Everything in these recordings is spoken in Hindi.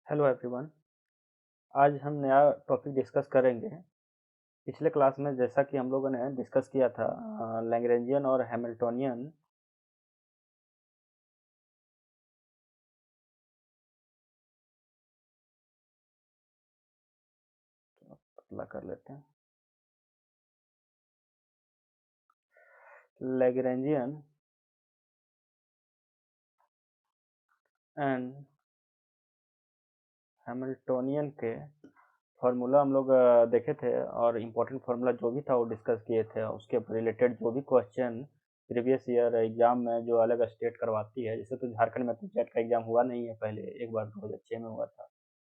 Hello everyone. आज हम नया टॉपिक डिस्कस करेंगे। पिछले क्लास में जैसा कि हम लोगों ने डिस्कस किया था लैग्रेंजियन और हैमिल्टोनियन। पतला कर लेते हैं। लैग्रेंजियन एंड हैमिल्टोनियन के फार्मूला हम लोग देखे थे और इम्पोर्टेंट फार्मूला जो भी था वो डिस्कस किए थे। उसके रिलेटेड जो भी क्वेश्चन प्रीवियस ईयर एग्जाम में जो अलग स्टेट करवाती है, जैसे तो झारखंड में तो जेट का एग्जाम हुआ नहीं है, पहले एक बार 2006 में हुआ था।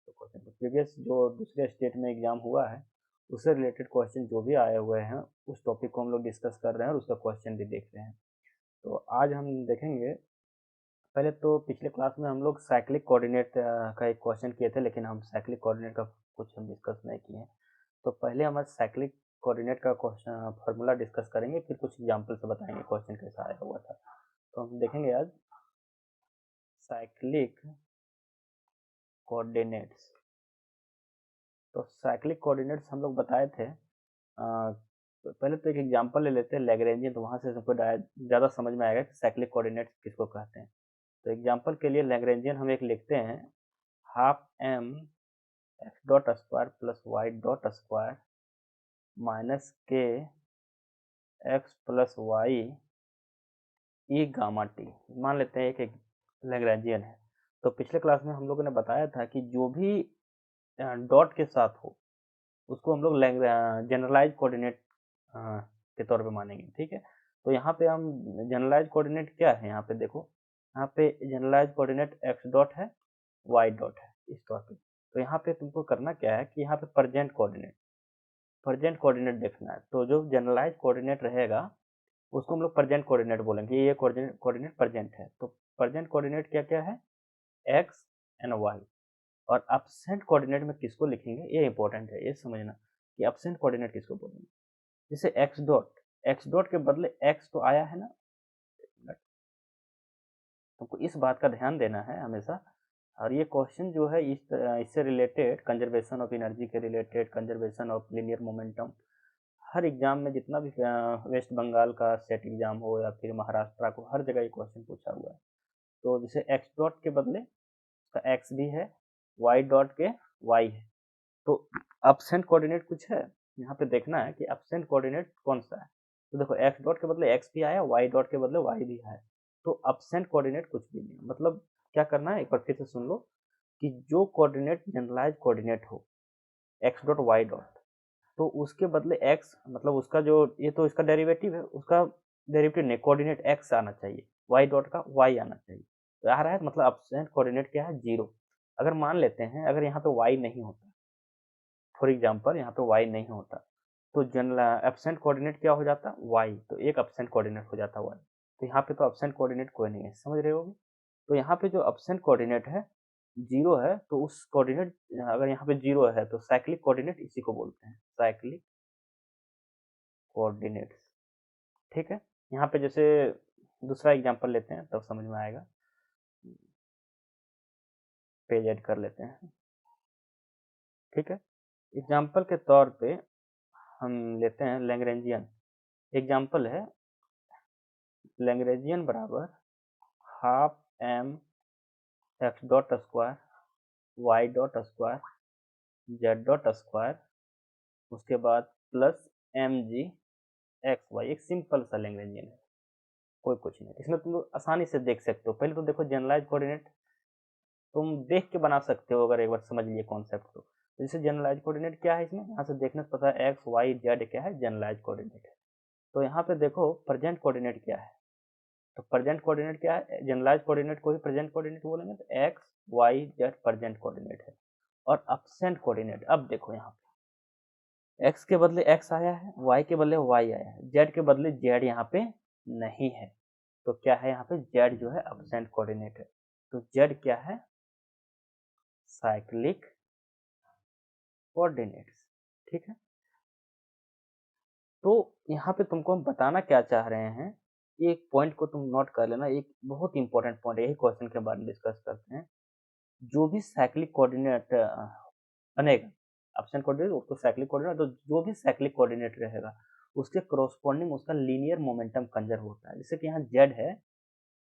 तो क्वेश्चन प्रीवियस जो दूसरे स्टेट में एग्जाम हुआ है उससे रिलेटेड क्वेश्चन जो भी आए हुए हैं उस टॉपिक को हम लोग डिस्कस कर रहे हैं और उसका क्वेश्चन भी देख रहे हैं। तो आज हम देखेंगे। पहले तो पिछले क्लास में हम लोग साइक्लिक कोऑर्डिनेट का एक क्वेश्चन किए थे, लेकिन हम साइक्लिक कोऑर्डिनेट का कुछ हम डिस्कस नहीं किए हैं। तो पहले हम साइक्लिक कोऑर्डिनेट का क्वेश्चन फार्मूला डिस्कस करेंगे, फिर कुछ एग्जाम्पल से बताएंगे क्वेश्चन कैसा आया हुआ था। तो हम देखेंगे आज साइक्लिक कोऑर्डिनेट्स। तो साइक्लिक कोऑर्डिनेट्स हम लोग बताए थे। तो पहले तो एक एग्जांपल ले लेते हैं लैग्रेंजियन, तो वहां से सबको ज़्यादा समझ में आएगा कि साइक्लिक कोऑर्डिनेट्स किसको कहते हैं। तो एग्जांपल के लिए लैग्रेंजियन हम एक लिखते हैं, half m x dot square plus y dot square minus k x plus y e gamma t. मान लेते हैं एक लैग्रेंजियन है। तो पिछले क्लास में हम लोगों ने बताया था कि जो भी डॉट के साथ हो उसको हम लोग जनरलाइज कोऑर्डिनेट के तौर पे मानेंगे। ठीक है। तो यहाँ पे हम जनरलाइज कोऑर्डिनेट क्या है, यहाँ पे देखो, यहाँ पे जनरलाइज कोऑर्डिनेट एक्स डॉट है, वाई डॉट है इस तौर पे। तो यहाँ पे तुमको करना क्या है कि यहाँ पे प्रेजेंट कोऑर्डिनेट देखना है। तो जो जनरलाइज कोऑर्डिनेट रहेगा उसको हम लोग प्रेजेंट कोऑर्डिनेट बोलेंगे। ये कोऑर्डिनेट प्रेजेंट है। तो प्रेजेंट कोऑर्डिनेट क्या क्या है, एक्स एंड वाई। और एब्सेंट कोऑर्डिनेट में किसको लिखेंगे, ये इंपॉर्टेंट है, ये समझना कि एब्सेंट कोऑर्डिनेट किसको बोलेंगे। जैसे एक्स डॉट के बदले एक्स तो आया है ना, तुमको इस बात का ध्यान देना है हमेशा। और ये क्वेश्चन जो है इससे रिलेटेड, कंजर्वेशन ऑफ एनर्जी के related, conservation of linear momentum, her exam में जितना भी वेस्ट बंगाल का सेट एग्जाम हो या फिर महाराष्ट्र को, हर जगह ये क्वेश्चन पूछा हुआ है। तो जैसे एक्स डॉट के बदले उसका एक्स भी है, वाई डॉट के वाई है। तो एब्सेंट कोऑर्डिनेट कुछ है, यहाँ पे देखना है कि एब्सेंट कोऑर्डिनेट कौन सा है। तो देखो एक्स डॉट के बदले एक्स भी आया, वाई डॉट के बदले वाई भी आया। तो एब्सेंट कोऑर्डिनेट कुछ भी नहीं। मतलब क्या करना है, एक बार फिर से सुन लो कि जो कोऑर्डिनेट जनरलाइज कोऑर्डिनेट हो, एक्स डॉट वाई डॉट, तो उसके बदले एक्स, मतलब उसका जो, ये तो इसका डेरिवेटिव है, उसका डेरिवेटिव नहीं, कोऑर्डिनेट एक्स आना चाहिए, वाई डॉट का वाई आना चाहिए। तो आ रहा है, मतलब एब्सेंट कोऑर्डिनेट क्या है, जीरो। अगर मान लेते हैं अगर यहाँ पे वाई नहीं होता, फॉर एग्जाम्पल यहाँ पे वाई नहीं होता, तो जनरल एब्सेंट कोऑर्डिनेट क्या हो जाता, वाई। तो एक एब्सेंट कोऑर्डिनेट हो जाता वाई। तो यहाँ पे तो एब्सेंट कोऑर्डिनेट कोई नहीं है, समझ रहे होगे। तो यहाँ पे जो एब्सेंट कोऑर्डिनेट है जीरो है, तो उस कोऑर्डिनेट, अगर यहाँ पे जीरो है तो साइक्लिक कोऑर्डिनेट इसी को बोलते हैं, साइक्लिक कोऑर्डिनेट्स। ठीक है। यहाँ पे जैसे दूसरा एग्जांपल लेते हैं तब समझ में आएगा। पेज ऐड कर लेते हैं। ठीक है। एग्जांपल के तौर पे हम लेते हैं लैग्रेंजियन। एग्जांपल है लैग्रेंजियन बराबर half m x dot square y dot square z dot square, उसके बाद plus m g x y. एक सिंपल सा लैग्रेंजियन है, कोई कुछ नहीं। इसमें तुम लोग आसानी से देख सकते हो। पहले तो देखो जनरलाइज कोऑर्डिनेट तुम देख के बना सकते हो, अगर एक बार समझ लिए कॉन्सेप्ट तो। जैसे जनरलाइज कोऑर्डिनेट क्या है, इसमें यहाँ से देखने से पता है एक्स वाई जेड क्या है, जनरलाइज कोऑर्डिनेट है। तो यहाँ पे देखो प्रेजेंट कोऑर्डिनेट क्या है। तो प्रेजेंट कोऑर्डिनेट क्या है, जनरलाइज कोऑर्डिनेट को ही प्रेजेंट कोऑर्डिनेट बोलेंगे। तो x y z present coordinate है। और एब्सेंट कोऑर्डिनेट, अब देखो यहाँ पे एक्स के बदले एक्स आया है, वाई के बदले वाई आया है, जेड के बदले जेड यहाँ पे नहीं है। तो क्या है, यहाँ पे जेड जो है एब्सेंट कोऑर्डिनेट है। तो जेड क्या है, साइक्लिक कोऑर्डिनेट्स। ठीक है। तो यहाँ पे तुमको हम बताना क्या चाह रहे हैं, एक पॉइंट को तुम नोट कर लेना, एक बहुत इंपॉर्टेंट पॉइंट, यही क्वेश्चन के बारे में डिस्कस करते हैं। जो भी साइक्लिक कोऑर्डिनेट बनेगा, ऑप्शन कोऑर्डिनेट उसको साइक्लिक कोऑर्डिनेट, तो जो भी साइक्लिक कोऑर्डिनेट रहेगा उसके कोरोस्पोंडिंग उसका लीनियर मोमेंटम कंजर्व होता है। जैसे कि यहाँ जेड है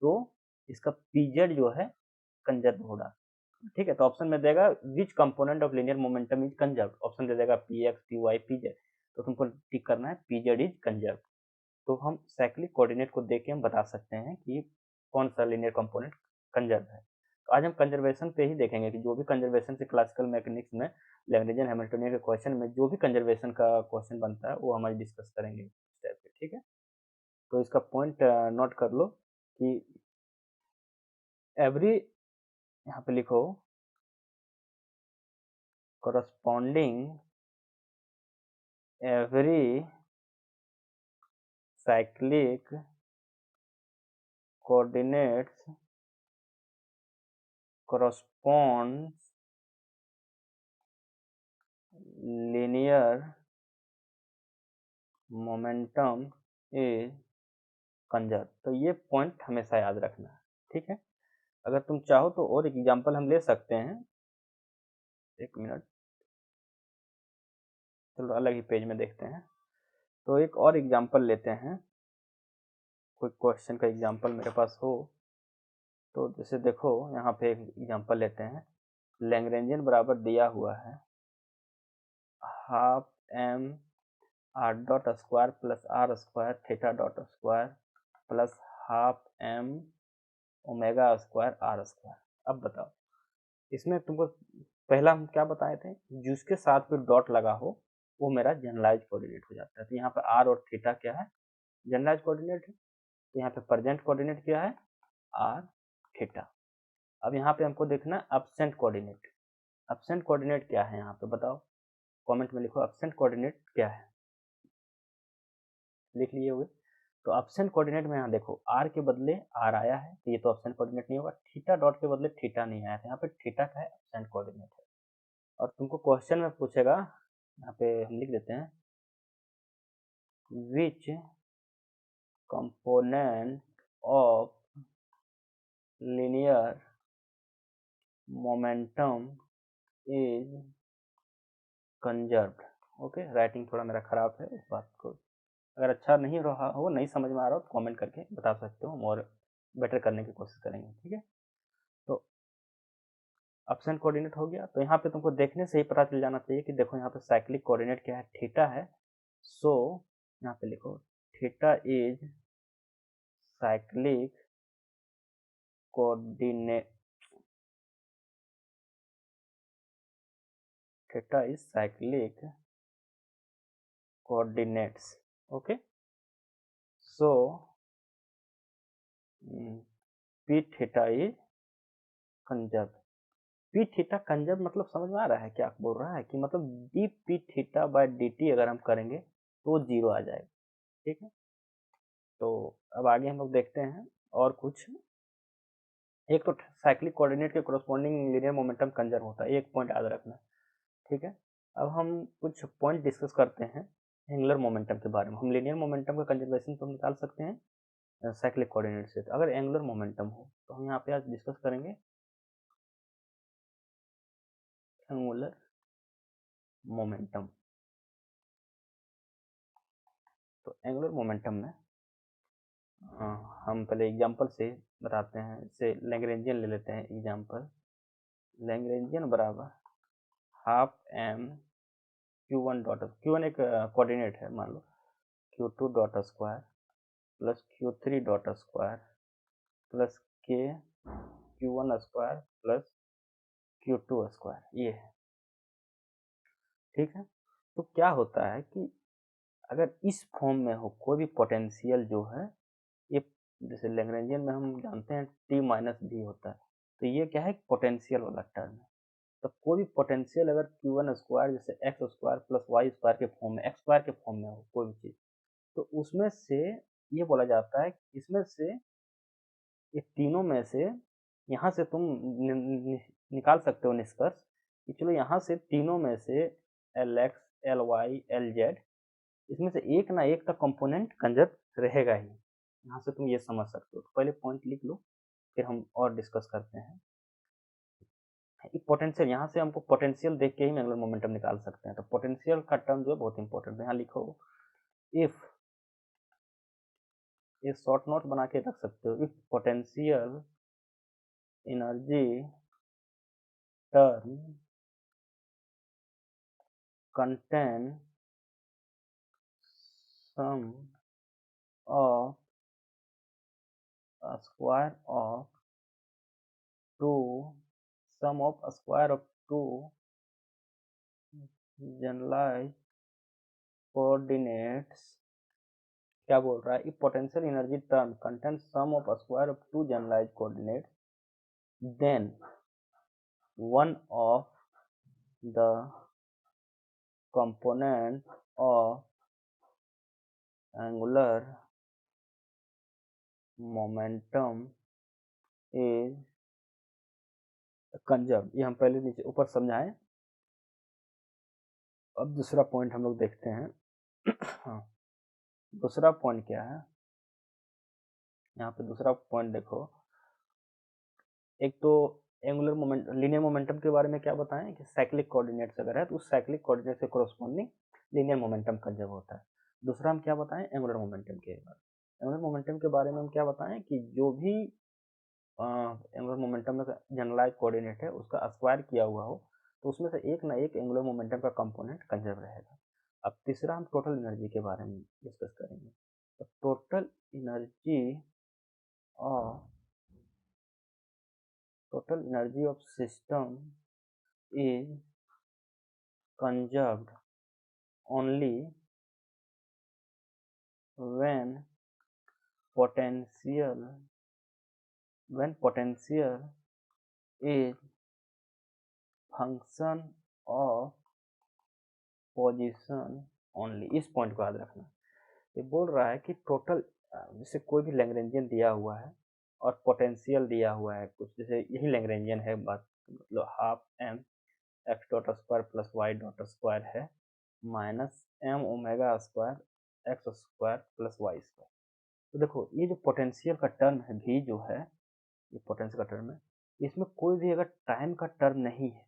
तो इसका पीजेड जो है कंजर्व होगा। ठीक है, तो ऑप्शन में देगा which component of linear momentum is conserve, option दे देगा p x p y p z, तो तुमको टिक करना है पीजेड इज कंजर्व। तो हम साइक्लिक कोऑर्डिनेट को देख के हम बता सकते हैं कि कौन सा लीनियर कंपोनेंट कंजर्व है। तो आज हम कंजर्वेशन पे ही देखेंगे कि जो भी कंजर्वेशन से क्लासिकल मैकेनिक्स में लैग्रेंजियन हैमिल्टनियन के क्वेश्चन में जो भी कंजर्वेशन का क्वेश्चन बनता है वो हम आज डिस्कस करेंगे इस टाइप पे। ठीक है, तो इसका पॉइंट नोट कर लो कि एवरी, यहाँ पे लिखो corresponding every cyclic coordinates corresponds linear momentum is conserve. तो ये पॉइंट हमेशा याद रखना है। ठीक है, अगर तुम चाहो तो और एग्जांपल हम ले सकते हैं, एक मिनट, चलो अलग ही पेज में देखते हैं। तो एक और एग्जांपल लेते हैं, कोई क्वेश्चन का एग्जांपल मेरे पास हो तो। जैसे देखो यहाँ पे एक एग्जांपल लेते हैं, लैग्रेंजियन बराबर दिया हुआ है half m r dot square plus r square theta dot square plus half m omega square r square. अब बताओ इसमें तुमको पहला हम क्या बताए थे, जिसके साथ फिर डॉट लगा हो वो मेरा जनरलाइज कोऑर्डिनेट हो जाता है। तो यहाँ पे आर और थीटा क्या है, जनरलाइज कोऑर्डिनेट है। तो यहाँ पे प्रेजेंट कोऑर्डिनेट क्या है, आर थीटा। अब यहाँ पे हमको देखना है एब्सेंट कोऑर्डिनेट। एब्सेंट कोऑर्डिनेट क्या है यहाँ पे बताओ, कमेंट में लिखो एब्सेंट कोऑर्डिनेट क्या है, लिख लिए हुए। तो एब्सेंट कोऑर्डिनेट में यहाँ देखो आर के बदले आर आया है तो ये तो एब्सेंट कोऑर्डिनेट नहीं होगा, थीटा डॉट के बदले थीटा नहीं आया था, यहाँ पे थीटा का है एब्सेंट कोऑर्डिनेट है। और तुमको क्वेश्चन में पूछेगा, यहाँ पे हम लिख देते हैं विच component of linear momentum is conserved. Okay, writing थोड़ा मेरा खराब है, इस बात को अगर अच्छा नहीं रहा हो, नहीं समझ में आ रहा हो तो कमेंट करके बता सकते हो, हम और बेटर करने की कोशिश करेंगे। ठीक है, तो एब्सेंट कोऑर्डिनेट हो गया। तो यहाँ पे तुमको देखने से ही पता चल जाना चाहिए कि देखो यहाँ पे साइक्लिक कोऑर्डिनेट क्या है, थीटा है। सो यहाँ पे लिखो theta is cyclic coordinate, theta is cyclic coordinates. Okay, so P theta is conserve. P theta conserve मतलब समझ में आ रहा है क्या बोल रहा है, कि मतलब D P theta by d T अगर हम करेंगे तो जीरो आ जाएगा। ठीक है, तो अब आगे हम लोग देखते हैं और कुछ। एक तो साइक्लिक कोऑर्डिनेट के कोरोस्पोंडिंग लीनियर मोमेंटम कंजर्व होता है, एक पॉइंट याद रखना। ठीक है, अब हम कुछ पॉइंट डिस्कस करते हैं एंगुलर मोमेंटम के बारे में। हम लीनियर मोमेंटम का कंजर्वेशन तो हम निकाल सकते हैं साइक्लिक कोऑर्डिनेट से। तो अगर एंगुलर मोमेंटम हो तो हम यहाँ पे आज डिस्कस करेंगे एंगुलर मोमेंटम। तो एंगुलर मोमेंटम में हम पहले एग्जांपल से बताते हैं। जैसे लैग्रेंजियन ले लेते हैं एग्जांपल, लैग्रेंजियन बराबर half m Q1 dot, Q1 एक कोऑर्डिनेट है मान लो, Q2 dot square plus Q3 dot square plus k Q1 square plus Q2 square, ये है। ठीक है, तो क्या होता है कि अगर इस फॉर्म में हो कोई भी पोटेंशियल जो है, ये जैसे लैग्रेंजियन में हम जानते हैं टी माइनस भी होता है, तो ये क्या है पोटेंशियल वाला टर्म है। तो कोई भी पोटेंशियल अगर Q1 स्क्वायर जैसे x square plus y square के फॉर्म में, एक्स स्क्वायर के फॉर्म में हो कोई भी चीज़, तो उसमें से ये बोला जाता है इसमें से ये तीनों में से यहाँ से तुम निकाल सकते हो निष्कर्ष कि चलो यहाँ से तीनों में से L x L y L z इसमें से एक ना एक का कंपोनेंट कंजर्व रहेगा ही। यहाँ से तुम ये समझ सकते हो। तो पहले पॉइंट लिख लो, फिर हम और डिस्कस करते हैं। ये पोटेंशियल, यहाँ से हमको पोटेंशियल देख के ही एंगुलर मोमेंटम निकाल सकते हैं। तो पोटेंशियल का टर्म जो है बहुत इंपॉर्टेंट है। यहाँ लिखो इफ, ये शॉर्ट नोट बना के रख सकते हो, if potential energy term contain sum of a square of two generalized coordinates, क्या बोल रहा है, if potential energy term contains sum of a square of two generalized coordinates then one of the component of angular momentum is conserved। ये हम पहले नीचे ऊपर समझाएं। अब दूसरा पॉइंट हम लोग देखते हैं। हाँ, दूसरा पॉइंट क्या है, यहाँ पे दूसरा पॉइंट देखो। एक तो एंगुलर मोमेंट, लीनियर मोमेंटम के बारे में क्या बताएं कि साइक्लिक कोऑर्डिनेट्स अगर है तो उस साइक्लिक कोऑर्डिनेट से कोरोस्पोंडिंग लीनियर मोमेंटम कंजर्व होता है। दूसरा हम क्या बताएं एंगुलर मोमेंटम के बारे में। एंगुलर मोमेंटम के बारे में हम क्या बताएं कि जो भी एंगुलर मोमेंटम में जनरलाइज कोऑर्डिनेट है उसका स्क्वायर किया हुआ हो तो उसमें से एक ना एक एंगुलर मोमेंटम का कंपोनेंट कंजर्व रहेगा। अब तीसरा हम टोटल एनर्जी के बारे में डिस्कस करेंगे। तो total energy of system is conserved only when potential is function of position only। इस पॉइंट को याद रखना। ये बोल रहा है कि टोटल, जैसे कोई भी लैग्रेंजियन दिया हुआ है और पोटेंशियल दिया हुआ है कुछ, जैसे यही लैग्रेंजियन है, बात मतलब half m x dot square plus y dot square है minus m omega square x square plus y square. तो देखो ये जो पोटेंशियल का टर्म है भी जो है, ये पोटेंशियल का टर्म है, इसमें कोई भी अगर टाइम का टर्म नहीं है,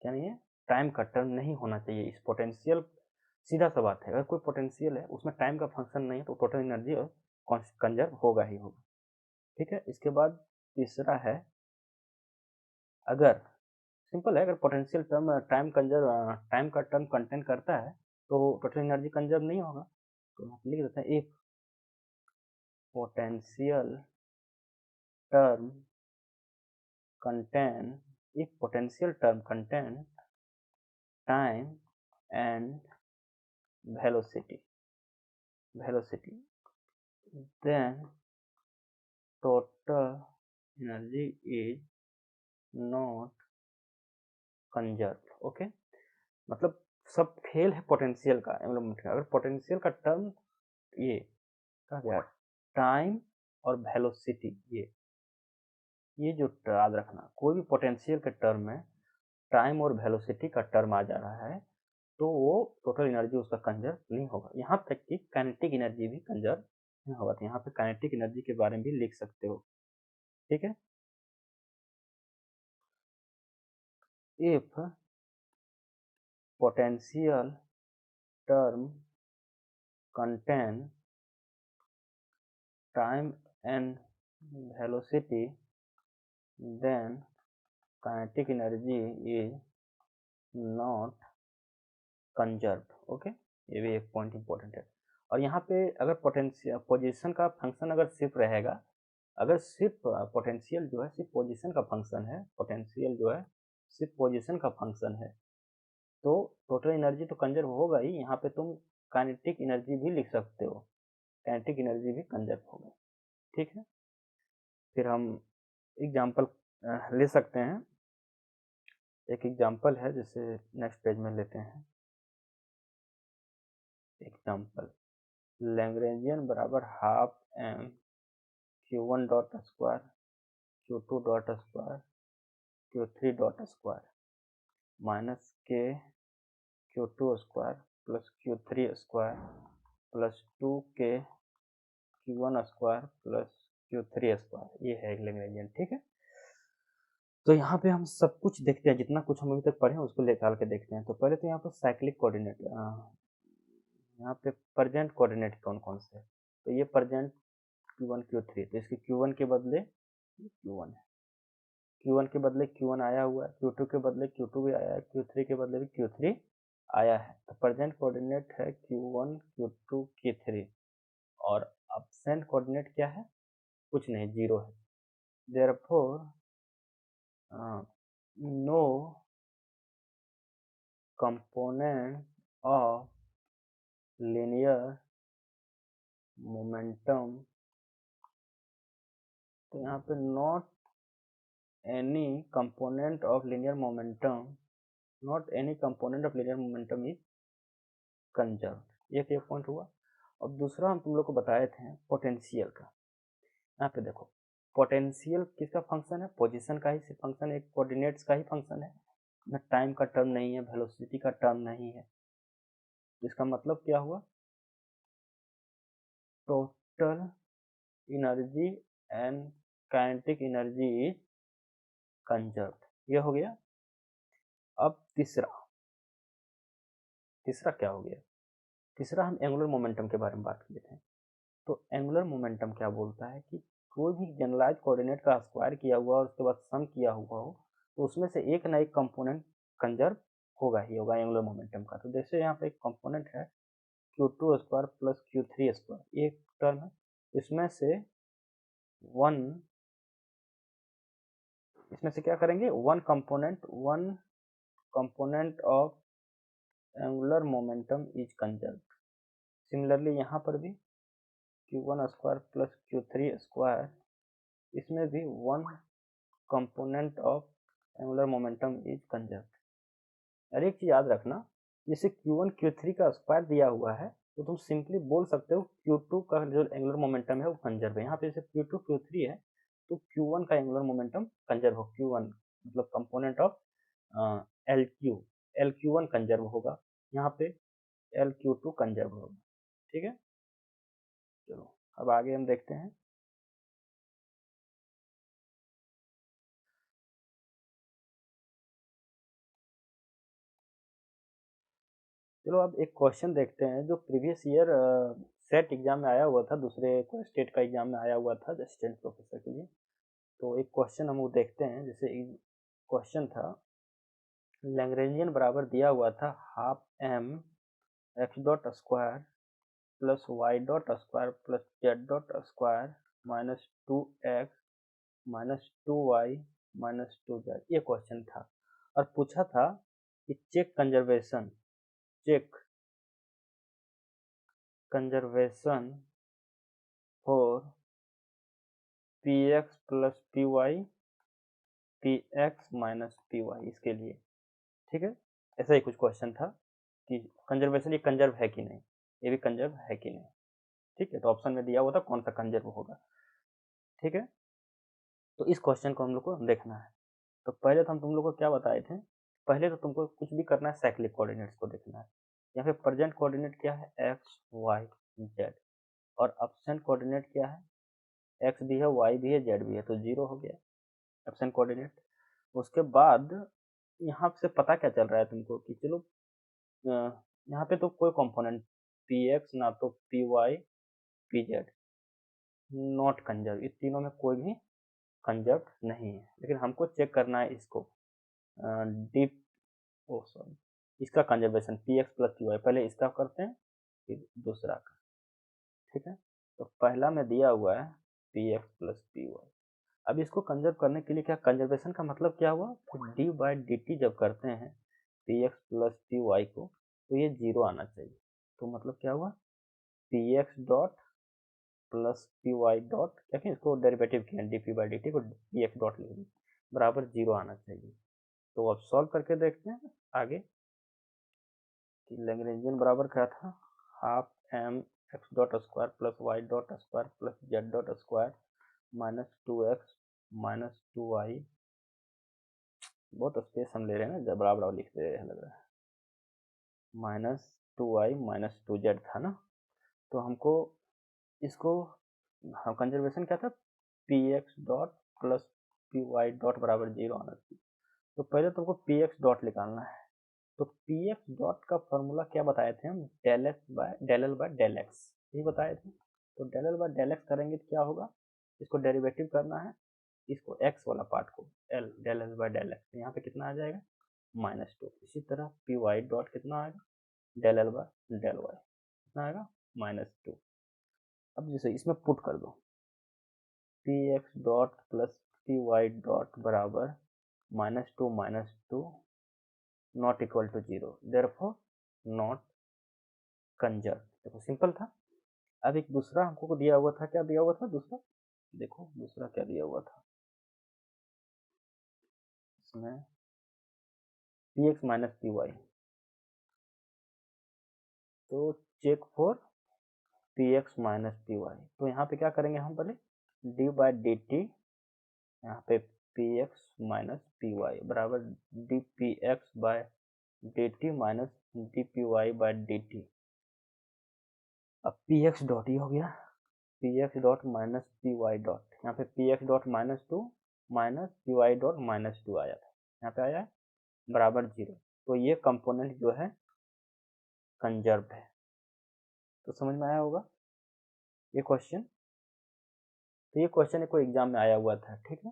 क्या नहीं है, टाइम का टर्म नहीं होना चाहिए इस पोटेंशियल। सीधा सा बात है, अगर कोई पोटेंशियल है उसमें टाइम का फंक्शन नहीं है तो टोटल एनर्जी कंजर्व होगा ही होगा। ठीक है, इसके बाद तीसरा है, अगर सिंपल है, अगर पोटेंशियल टर्म टाइम का टर्म कंटेन करता है तो टोटल एनर्जी कंजर्व नहीं होगा। तो हम लिख देते हैं if potential term contain time and velocity then total energy is not conserved। Okay, मतलब सब खेल है पोटेंशियल का, अगर पोटेंशियल का टर्म ये कहा गया टाइम और वेलोसिटी, ये जो याद रखना, कोई भी पोटेंशियल के टर्म में टाइम और वेलोसिटी का टर्म आ जा रहा है तो वो टोटल एनर्जी उसका कंजर्व नहीं होगा। यहाँ तक कि काइनेटिक एनर्जी भी कंजर्व नहीं होगा। तो यहाँ पे काइनेटिक एनर्जी के बारे में भी लिख सकते हो। ठीक है, if potential term contain time and velocity then kinetic energy is not conserve. Okay, ये भी एक पॉइंट इंपॉर्टेंट है। और यहाँ पे अगर पोटेंशियल पोजीशन का फंक्शन अगर सिर्फ रहेगा, अगर सिर्फ पोटेंशियल जो है सिर्फ पोजीशन का फंक्शन है, पोटेंशियल जो है सिर्फ पोजीशन का फंक्शन है, तो टोटल एनर्जी तो कंजर्व होगा ही। यहाँ पे तुम काइनेटिक एनर्जी भी लिख सकते हो, काइनेटिक एनर्जी भी कंजर्व होगा। ठीक है, फिर हम एग्जाम्पल ले सकते हैं। एक एग्जाम्पल है, जैसे नेक्स्ट पेज में लेते हैं एग्जाम्पल। लैग्रेंजियन बराबर half m Q1 dot square Q2 dot square Q3 dot square minus k Q2 square plus Q3 square plus 2k Q1 square plus Q3 square, ये है लैग्रेंजियन। ठीक है, तो यहाँ पे हम सब कुछ देखते हैं, जितना कुछ हम अभी तक पढ़े हैं उसको निकाल के देखते हैं। तो पहले तो यहाँ पर साइक्लिक कोऑर्डिनेट, यहाँ पे प्रेजेंट कोऑर्डिनेट कौन कौन से है, तो ये प्रेजेंट Q1 Q3, तो इसके Q1 के बदले Q1 है, Q1 के बदले Q1 आया हुआ है, Q2 के बदले Q2 भी आया है, Q3 के बदले भी Q3 आया है। तो प्रेजेंट कोऑर्डिनेट है Q1 Q2 Q3, और अब्सेंट कोऑर्डिनेट क्या है, कुछ नहीं, जीरो है। Therefore no component of linear momentum, तो यहाँ पे not any component of linear momentum, not any component of linear momentum is conserve. एक पॉइंट हुआ। और दूसरा हम तुम लोग को बताए थे पोटेंशियल का। यहाँ पे देखो, पोटेंशियल किसका फंक्शन है, पोजीशन का ही फंक्शन है, कोऑर्डिनेट्स का ही फंक्शन है, ना टाइम का टर्म नहीं है, वेलोसिटी का टर्म नहीं है। तो इसका मतलब क्या हुआ, total energy and kinetic energy is conserved, ये हो गया। अब तीसरा क्या हो गया, तीसरा हम एंगुलर मोमेंटम के बारे में बात किए थे। तो एंगुलर मोमेंटम क्या बोलता है कि कोई भी जनरलाइज कोऑर्डिनेट का स्क्वायर किया हुआ और उसके बाद सम किया हुआ हो, तो उसमें से एक ना एक कंपोनेंट कंजर्व होगा ही होगा एंगुलर मोमेंटम का। तो जैसे यहाँ पे एक कंपोनेंट है Q2 square plus Q3 square, एक टर्म है, इसमें से वन, इसमें से क्या करेंगे, one component of angular momentum is conserve. Similarly यहाँ पर भी Q1 square plus Q3 square, इसमें भी one component of angular momentum is conserve. और एक चीज याद रखना, जैसे Q1 Q3 का स्क्वायर दिया हुआ है, तो तुम सिंपली बोल सकते हो Q2 का जो एंगुलर मोमेंटम है वो कंजर्व है। यहाँ पे जैसे Q2 Q3 है, तो Q1 का एंगुलर मोमेंटम कंजर्व हो, Q1 मतलब कंपोनेंट ऑफ LQ1 कंजर्व होगा, यहाँ पे LQ2 कंजर्व होगा। ठीक है, चलो अब आगे हम देखते हैं। चलो अब एक क्वेश्चन देखते हैं जो प्रीवियस ईयर सेट एग्जाम में आया हुआ था, दूसरे कोई स्टेट का एग्जाम में आया हुआ था असिस्टेंट प्रोफेसर के लिए। तो एक क्वेश्चन हम वो देखते हैं। जैसे क्वेश्चन था, लैग्रेंजियन बराबर दिया हुआ था half m x dot square plus y dot square plus z dot square minus 2x minus 2y minus 2z, ये क्वेश्चन था। और पूछा था कि check conservation for px plus px minus py, इसके लिए। ठीक है, ऐसा ही कुछ क्वेश्चन था कि कंजर्वेशन ये कंजर्व है कि नहीं, ये भी कंजर्व है कि नहीं। ठीक है, तो ऑप्शन में दिया हुआ था कौन सा कंजर्व होगा। ठीक है, तो इस क्वेश्चन को हम लोग को देखना है। तो पहले तो हम तुम लोग को क्या बताए थे, पहले तो तुमको कुछ भी करना है, साइक्लिक कोऑर्डिनेट्स को देखना है। यहाँ पे प्रेजेंट कोऑर्डिनेट क्या है, एक्स वाई जेड, और अब्सेंट कोऑर्डिनेट क्या है, एक्स भी है वाई भी है जेड भी है, तो जीरो हो गया एब्सेंट कोऑर्डिनेट। उसके बाद यहाँ से पता क्या चल रहा है तुमको कि चलो यहाँ पे तो कोई कंपोनेंट पी एक्स ना तो p y p z not conserve, इस तीनों में कोई भी कंजर्व नहीं है। लेकिन हमको चेक करना है इसको डीप, ओ सॉरी, इसका conservation p x plus p y, पहले इसका करते हैं फिर दूसरा का। ठीक है, तो पहला में दिया हुआ है p x plus p y. अब इसको कंजर्व करने के लिए क्या, कंजर्वेशन का मतलब क्या हुआ, तो डी बाई डी टी जब करते हैं p x plus p y को, तो ये जीरो आना चाहिए। तो मतलब क्या हुआ, p x dot plus p y dot, क्या कि इसको डेरिवेटिव किया d p by d t को पी एक्स डॉट लिख दी, बराबर जीरो आना चाहिए। तो अब सॉल्व करके देखते हैं आगे कि लैग्रेंजियन बराबर क्या था, half m x dot square plus y dot square plus z dot square minus 2x minus 2y, बहुत स्पेस हम ले रहे हैं ना, जब बराबर लिख दे रहे हैं लग रहा है, माइनस 2y माइनस 2z था ना। तो हमको इसको, हाँ कंजर्वेशन क्या था, p x dot plus p y dot बराबर 0 आना चाहिए। तो पहले तुमको पी एक्स डॉट निकालना है। तो पी एक्स डॉट का फॉर्मूला क्या बताए थे हम, del x by del L by del x, यही बताए थे। तो del L by del x करेंगे तो क्या होगा, इसको डेरिवेटिव करना है, इसको एक्स वाला पार्ट को L del L by del x, यहाँ पे कितना आ जाएगा -2। इसी तरह पी वाई डॉट कितना आएगा, del L by del y कितना आएगा -2। अब जैसे इसमें पुट कर दो, p x dot plus p y dot बराबर -2 not equal to 0, therefore not conserve. देखो सिंपल था। अब एक दूसरा हमको दिया हुआ था, क्या दिया हुआ था दूसरा, देखो दूसरा क्या दिया हुआ था इसमें, p x minus p y. तो check for p x minus p y, तो यहाँ पे क्या करेंगे हम पहले, डी बाई डी टी, यहाँ पे p x minus p y बराबर d p x by d t minus d p y by d t. अब पी एक्स डॉट ये हो गया, p x dot minus p y dot, यहाँ पे p x dot -2 minus p y dot -2 आया था, यहाँ पे आया है बराबर 0। तो ये कंपोनेंट जो है कंजर्व है। तो समझ में आया होगा ये क्वेश्चन। तो ये क्वेश्चन कोई एग्जाम में आया हुआ था, ठीक है।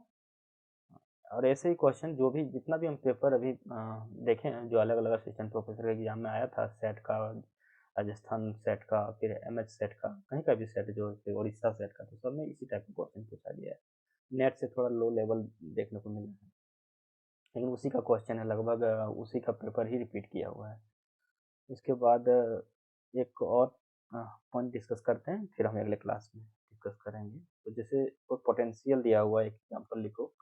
और ऐसे ही क्वेश्चन जो भी जितना भी हम पेपर अभी देखे हैं, जो अलग अलग असिस्टेंट प्रोफेसर के एग्जाम में आया था, सेट का, राजस्थान सेट का, फिर एमएच सेट का, कहीं का भी सेट, जो उड़ीसा सेट का, तो सब में इसी टाइप का क्वेश्चन पूछा गया है। नेट से थोड़ा लो लेवल देखने को मिला है, लेकिन उसी का क्वेश्चन है, लगभग उसी का पेपर ही रिपीट किया हुआ है। इसके बाद एक और पॉइंट डिस्कस करते हैं, फिर हम अगले क्लास में डिस्कस करेंगे। तो जैसे कोई पोटेंशियल दिया हुआ है, एक एग्जाम्पल लिखो,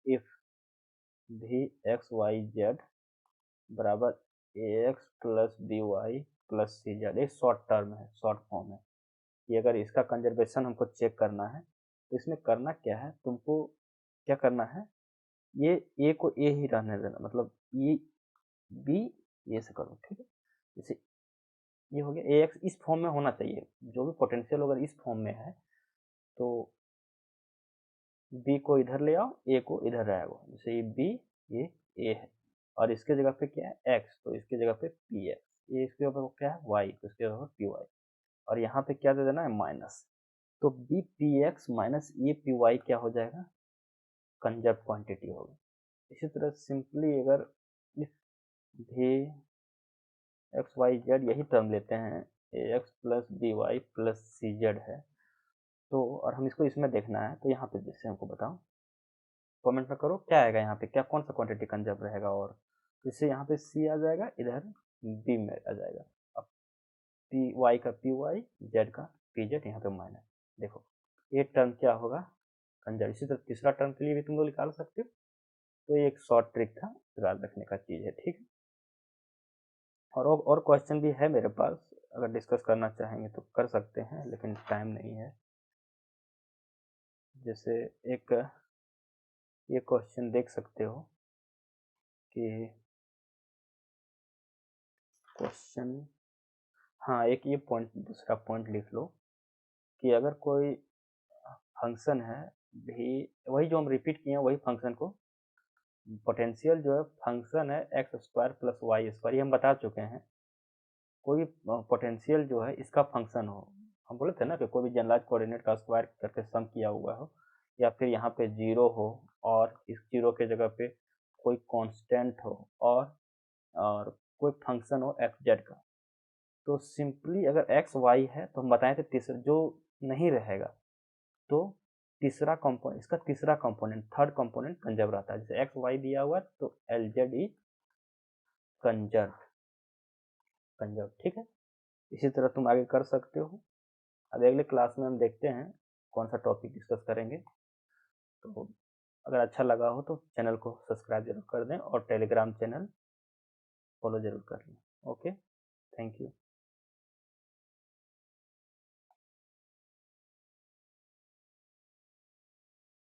इफ भी एक्स वाई जेड बराबर a x plus b y plus c z, एक शॉर्ट टर्म है, शॉर्ट फॉर्म है। ये अगर इसका कंजर्वेशन हमको चेक करना है, तो इसमें करना क्या है, तुमको क्या करना है, ये ए को ए ही रहने देना, मतलब ये बी ये से करो, ठीक है। जैसे ये हो गया, ए एक्स इस फॉर्म में होना चाहिए, जो भी पोटेंशियल अगर इस फॉर्म में है तो बी को इधर ले आओ, ए को इधर रहेगा, जैसे ये बी ये ए है, और इसके जगह पे क्या है एक्स, तो इसके जगह पे पी एक्स, ये इसके ऊपर क्या है वाई, तो इसके ऊपर पी वाई, और यहाँ पे क्या दे देना है माइनस। तो b p x minus a p y क्या हो जाएगा, कंजर्व क्वांटिटी होगा। इसी तरह सिंपली अगर इफ भी एक्स वाई जेड यही टर्म लेते हैं, a x plus b y plus c z है, तो और हम इसको इसमें देखना है, तो यहाँ पे जैसे हमको बताओ, कमेंट में करो क्या आएगा यहाँ पे, क्या कौन सा क्वांटिटी कंजर्व रहेगा, और इससे यहाँ पे सी आ जाएगा, इधर बी में आ जाएगा। अब पी वाई का पी वाई, जेड का पी जेड, यहाँ पे माइनस, देखो ये टर्म क्या होगा कंजर्व। इसी तरह तीसरा टर्म के लिए भी तुम लोग निकाल सकते हो। तो ये एक शॉर्ट ट्रिक था, याद रखने का चीज़ है, ठीक है। और क्वेश्चन भी है मेरे पास, अगर डिस्कस करना चाहेंगे तो कर सकते हैं, लेकिन टाइम नहीं है। जैसे एक ये क्वेश्चन देख सकते हो कि क्वेश्चन, हाँ एक ये पॉइंट, दूसरा पॉइंट लिख लो कि अगर कोई फंक्शन है भी, वही जो हम रिपीट किए हैं वही फंक्शन को, पोटेंशियल जो है फंक्शन है x square plus y square, ये हम बता चुके हैं। कोई पोटेंशियल जो है इसका फंक्शन हो, हम बोले थे ना कि कोई भी जनरलाइज कोऑर्डिनेट का स्क्वायर करके सम किया हुआ हो, या फिर यहाँ पे जीरो हो और इस जीरो के जगह पे कोई कांस्टेंट हो, और कोई फंक्शन हो एक्स जेड का। तो सिंपली अगर एक्स वाई है तो हम बताए थे तीसरा जो नहीं रहेगा, तो तीसरा कंपोनेंट, इसका तीसरा कंपोनेंट, थर्ड कंपोनेंट कंजर्व रहता है। जैसे एक्स वाई दिया हुआ है तो L Z is conserve, conserve, ठीक है। इसी तरह तुम आगे कर सकते हो। अब अगले क्लास में हम देखते हैं कौन सा टॉपिक डिस्कस करेंगे। तो अगर अच्छा लगा हो तो चैनल को सब्सक्राइब जरूर कर दें, और टेलीग्राम चैनल फॉलो जरूर कर लें। Okay, thank you.